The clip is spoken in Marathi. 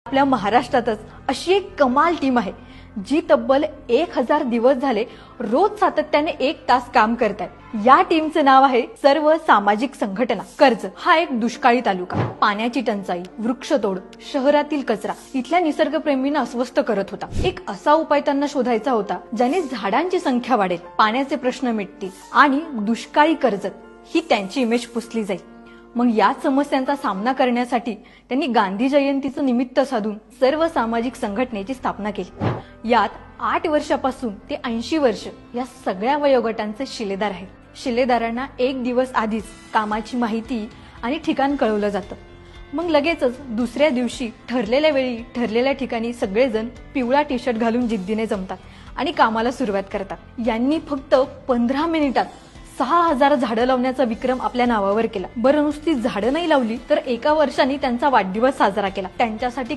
आपल्या महाराष्ट्रातच अशी एक कमाल टीम आहे जी तब्बल 1000 दिवस झाले रोज सातत्याने 1 तास काम करत आहे। या टीमचं नाव आहे सर्व सामाजिक संघटना। कर्जत हा एक दुष्काळी तालुका, पाण्याची टंचाई, वृक्षतोड, शहरातील कचरा इथल्या निसर्गप्रेमींना अस्वस्थ करत होता। एक असा उपाय त्यांना शोधायचा होता ज्याने झाडांची संख्या वाढेल, पाण्याचे प्रश्न मिटतील आणि दुष्काळी कर्जत ही त्यांची इमेज पुसली जाईल। मग या समस्यांचा सामना करण्यासाठी त्यांनी गांधी जयंतीचं निमित्त साधून सर्व सामाजिक संघटनेची स्थापना केली। यात 8 वर्षापासून ते 80 वर्ष या सगळ्या वयोगटांचे शिलेदार आहेत। शिलेदारांना 1 दिवस आधीच कामाची माहिती आणि ठिकाण कळवलं जातं। मग लगेचच दुसऱ्या दिवशी ठरलेल्या वेळी ठरलेल्या ठिकाणी सगळेजण पिवळा टी-शर्ट घालून जिद्दीने जमतात आणि कामाला सुरुवात करतात। यांनी फक्त 15 मिनिटात 6000 झाडं लावण्याचा विक्रम आपल्या नावावर केला। बरं, नुसती झाडं नाही लावली तर एका वर्षाने त्यांचा वाढदिवस साजरा केला। त्यांच्यासाठी